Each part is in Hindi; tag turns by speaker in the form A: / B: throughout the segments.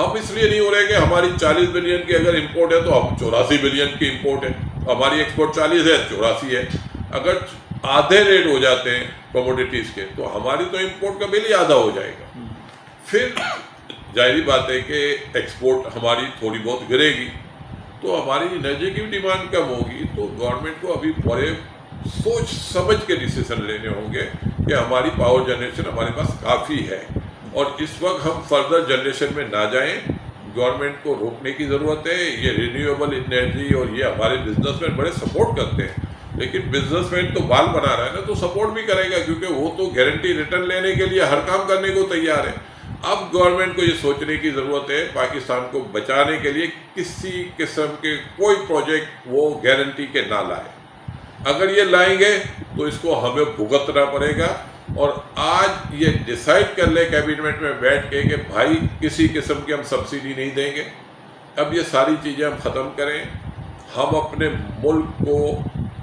A: हम इसलिए नहीं हो रहे कि हमारी 40 बिलियन की अगर इंपोर्ट है तो हम 84 बिलियन की इंपोर्ट है, हमारी एक्सपोर्ट 40 है 84 है। अगर आधे रेट हो जाते हैं कमोडिटीज़ के तो हमारी तो इंपोर्ट का बिल ही आधा हो जाएगा। फिर जाहिर बात है कि एक्सपोर्ट हमारी थोड़ी बहुत गिरेगी तो हमारी एनर्जी की भी डिमांड कम होगी। तो गवर्नमेंट को अभी बड़े सोच समझ के डिसीजन लेने होंगे कि हमारी पावर जनरेशन हमारे पास काफ़ी है और इस वक्त हम फर्दर जनरेशन में ना जाएं। गवर्नमेंट को रोकने की ज़रूरत है। ये रिन्यूएबल एनर्जी और ये हमारे बिजनेसमैन बड़े सपोर्ट करते हैं, लेकिन बिजनेसमैन तो बाल बना रहा है ना, तो सपोर्ट भी करेगा क्योंकि वो तो गारंटी रिटर्न लेने के लिए हर काम करने को तैयार है। अब गवर्नमेंट को ये सोचने की ज़रूरत है पाकिस्तान को बचाने के लिए किसी किस्म के कोई प्रोजेक्ट वो गारंटी के ना लाए। अगर ये लाएंगे तो इसको हमें भुगतना पड़ेगा। और आज ये डिसाइड कर ले कैबिनेट में बैठ के कि भाई किसी किस्म की हम सब्सिडी नहीं देंगे। अब ये सारी चीज़ें हम ख़त्म करें। हम अपने मुल्क को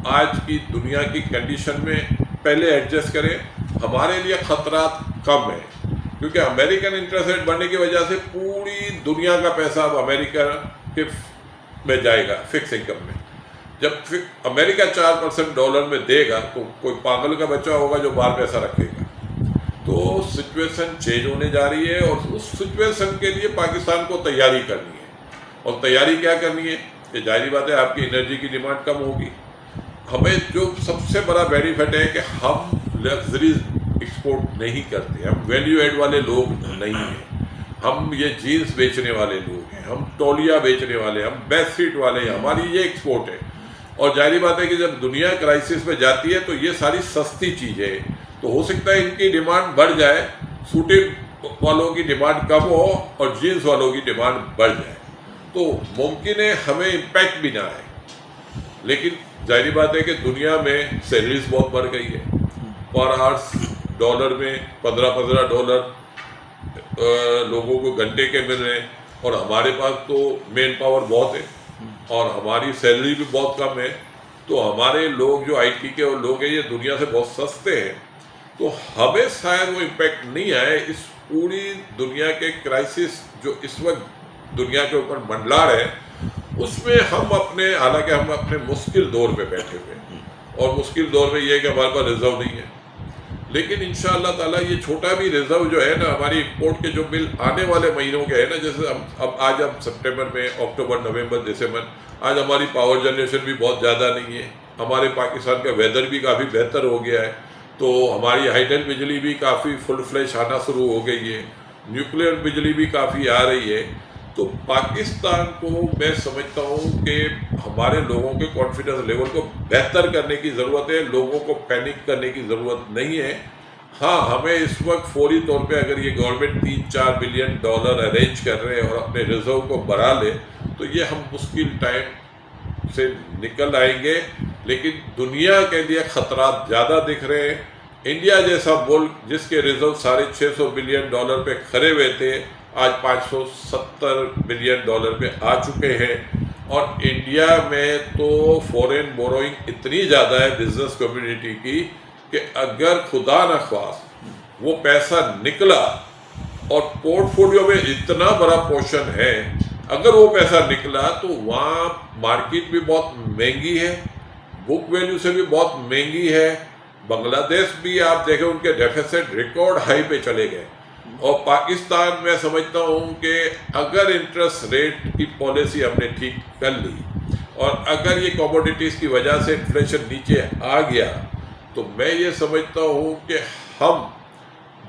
A: आज की दुनिया की कंडीशन में पहले एडजस्ट करें। हमारे लिए ख़तरात कम है क्योंकि अमेरिकन इंटरेस्ट रेट बढ़ने की वजह से पूरी दुनिया का पैसा अब अमेरिका के में जाएगा फिक्स इनकम में। जब अमेरिका 4% डॉलर में देगा तो कोई पागल का बच्चा होगा जो बाहर पैसा रखेगा। तो सिचुएशन चेंज होने जा रही है और उस सिचुएशन के लिए पाकिस्तान को तैयारी करनी है। और तैयारी क्या करनी है कि जाहिर बात है आपकी एनर्जी की डिमांड कम होगी। हमें जो सबसे बड़ा बेनिफिट है कि हम लग्जरीज एक्सपोर्ट नहीं करते, हम वैल्यू एड वाले लोग नहीं हैं। हम ये जीन्स बेचने वाले लोग हैं, हम तौलिया बेचने वाले, हम बेडशीट वाले हैं, हमारी ये एक्सपोर्ट है। और जाहिर बात है कि जब दुनिया क्राइसिस में जाती है तो ये सारी सस्ती चीज़ें हैं, तो हो सकता है इनकी डिमांड बढ़ जाए, सूटेड वालों की डिमांड कम हो और जीन्स वालों की डिमांड बढ़ जाए। तो मुमकिन है हमें इम्पैक्ट भी ना आए, लेकिन जाहिर बात है कि दुनिया में सैलरीज बहुत बढ़ गई है। पर आवर्स डॉलर में 15-15 डॉलर लोगों को घंटे के मिल रहे हैं और हमारे पास तो मेन पावर बहुत है और हमारी सैलरी भी बहुत कम है। तो हमारे लोग जो आईटी के लोग हैं ये दुनिया से बहुत सस्ते हैं। तो हमें शायद वो इम्पैक्ट नहीं आए। इस पूरी दुनिया के क्राइसिस जो इस वक्त दुनिया के ऊपर मंडला रहे हैं उसमें हम अपने, हालांकि हम अपने मुश्किल दौर पे बैठे हुए हैं और मुश्किल दौर में ये है कि हमारे पास रिजर्व नहीं है, लेकिन इंशाअल्लाह ताला ये छोटा भी रिजर्व जो है ना, हमारी इंपोर्ट के जो बिल आने वाले महीनों के है ना, जैसे अब सितंबर में, अक्टूबर, नवंबर, दिसंबर, आज हमारी पावर जनरेशन भी बहुत ज़्यादा नहीं है। हमारे पाकिस्तान का वेदर भी काफ़ी बेहतर हो गया है, तो हमारी हाइडल बिजली भी काफ़ी फुल फ्लैश आना शुरू हो गई है, न्यूक्लियर बिजली भी काफ़ी आ रही है। तो पाकिस्तान को मैं समझता हूँ कि हमारे लोगों के कॉन्फिडेंस लेवल को बेहतर करने की ज़रूरत है, लोगों को पैनिक करने की ज़रूरत नहीं है। हाँ, हमें इस वक्त फौरी तौर पे अगर ये गवर्नमेंट 3-4 बिलियन डॉलर अरेंज कर रहे हैं और अपने रिजर्व को बढ़ा ले तो ये हम मुश्किल टाइम से निकल आएंगे। लेकिन दुनिया के लिए ख़तरा ज़्यादा दिख रहे हैं। इंडिया जैसा मुल्क जिसके रिजर्व 650 बिलियन डॉलर पे खड़े हुए थे, आज 570 बिलियन डॉलर पे आ चुके हैं। और इंडिया में तो फॉरेन बोरोइंग इतनी ज़्यादा है बिजनेस कम्युनिटी की कि अगर खुदा न ख्वास्त वो पैसा निकला, और पोर्टफोलियो में इतना बड़ा पोर्शन है, अगर वो पैसा निकला तो वहाँ मार्केट भी बहुत महंगी है, बुक वैल्यू से भी बहुत महंगी है। बांग्लादेश भी आप देखें उनके डेफिसिट रिकॉर्ड हाई पे चले गए। और पाकिस्तान मैं समझता हूँ कि अगर इंटरेस्ट रेट की पॉलिसी हमने ठीक कर ली और अगर ये कमोडिटीज़ की वजह से इन्फ्लेशन नीचे आ गया तो मैं ये समझता हूँ कि हम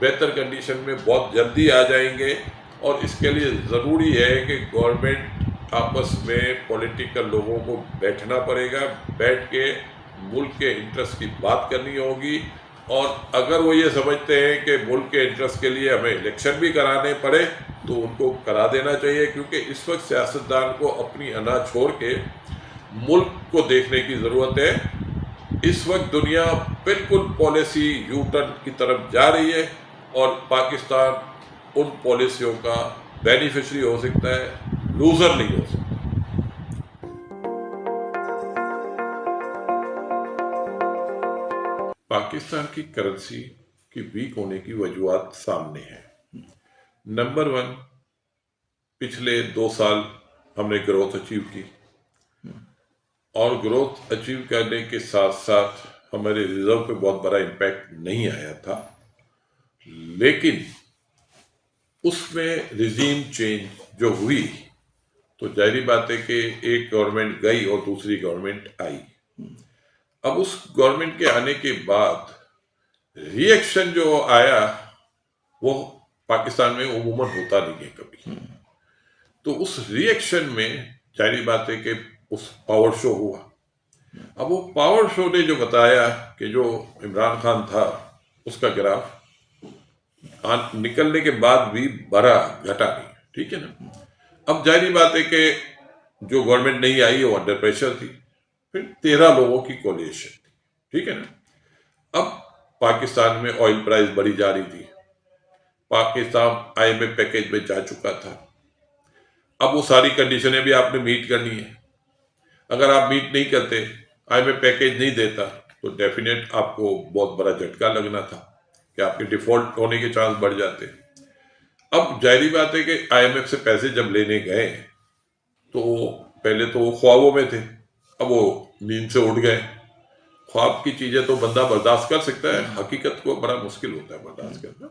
A: बेहतर कंडीशन में बहुत जल्दी आ जाएंगे। और इसके लिए ज़रूरी है कि गवर्नमेंट आपस में पॉलिटिकल लोगों को बैठना पड़ेगा, बैठ के मुल्क के इंटरेस्ट की बात करनी होगी। और अगर वो ये समझते हैं कि मुल्क के इंटरेस्ट के लिए हमें इलेक्शन भी कराने पड़े तो उनको करा देना चाहिए, क्योंकि इस वक्त सियासतदान को अपनी अना छोड़ के मुल्क को देखने की ज़रूरत है। इस वक्त दुनिया बिल्कुल पॉलिसी यू टर्न की तरफ जा रही है और पाकिस्तान उन पॉलिसियों का बेनिफिशरी हो सकता है, लूज़र नहीं हो सकता। पाकिस्तान की करेंसी की वीक होने की वजूहत सामने है। नंबर 1, पिछले 2 साल हमने ग्रोथ अचीव की, और ग्रोथ अचीव करने के साथ साथ हमारे रिजर्व पे बहुत बड़ा इम्पैक्ट नहीं आया था, लेकिन उसमें रिजीम चेंज जो हुई तो जाहिर बात है कि एक गवर्नमेंट गई और दूसरी गवर्नमेंट आई। अब उस गवर्नमेंट के आने के बाद रिएक्शन जो आया वो पाकिस्तान में उमूमन होता नहीं है कभी। तो उस रिएक्शन में जाहिर बात है कि उस पावर शो हुआ। अब वो पावर शो ने जो बताया कि जो इमरान खान था उसका ग्राफ निकलने के बाद भी बड़ा घटा नहीं, ठीक है ना। अब जाहिर बात है कि जो गवर्नमेंट नहीं आई वो अंडर प्रेशर थी, फिर 13 लोगों की कोलिशन थी, ठीक है ना। अब पाकिस्तान में ऑयल प्राइस बढ़ी जा रही थी, पाकिस्तान IMF पैकेज में जा चुका था। अब वो सारी कंडीशनें भी आपने मीट करनी है। अगर आप मीट नहीं करते, IMF पैकेज नहीं देता, तो डेफिनेट आपको बहुत बड़ा झटका लगना था कि आपके डिफॉल्ट होने के चांस बढ़ जाते। अब जाहिर बात है कि IMF से पैसे जब लेने गए तो पहले तो वो ख्वाबों में थे, अब वो नींद से उठ गए। ख्वाब की चीजें तो बंदा बर्दाश्त कर सकता है, हकीकत को बड़ा मुश्किल होता है बर्दाश्त करना।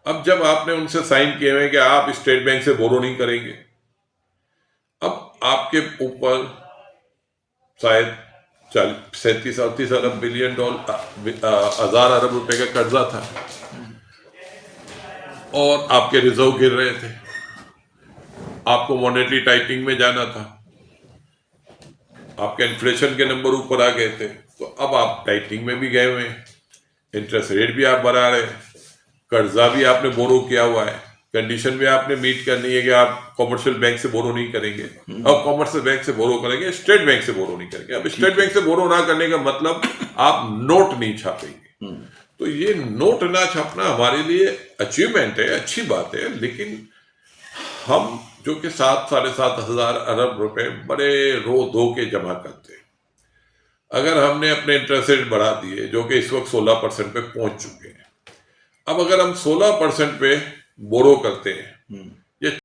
A: अब जब आपने उनसे साइन किए हुए कि आप स्टेट बैंक से बोरो नहीं करेंगे, अब आपके ऊपर शायद 37-38 अरब बिलियन डॉलर 1000 अरब रुपए का कर्जा था, और आपके रिजर्व गिर रहे थे, आपको मॉनेटरी टाइटिंग में जाना था, आपके इन्फ्लेशन के नंबर ऊपर आ गए थे, तो अब आप टाइटिंग में भी गए हुए हैं, इंटरेस्ट रेट भी आप बढ़ा रहे हैं, कर्जा भी आपने बोरो किया हुआ है, कंडीशन भी आपने मीट करनी है कि आप कॉमर्शियल बैंक से बोरो नहीं करेंगे। अब कॉमर्शियल बैंक से बोरो करेंगे, स्टेट बैंक से बोरो नहीं करेंगे। अब स्टेट बैंक से बोरो ना करने का मतलब आप नोट नहीं छापेंगे। तो ये नोट ना छापना हमारे लिए अचीवमेंट है, अच्छी बात है, लेकिन हम जो कि 7-7.5 हजार अरब रुपए बड़े रो धो के जमा करते हैं, अगर हमने अपने इंटरेस्ट रेट बढ़ा दिए जो कि इस वक्त 16% पे पहुंच चुके हैं, अब अगर हम 16% पे बोरो करते हैं, ये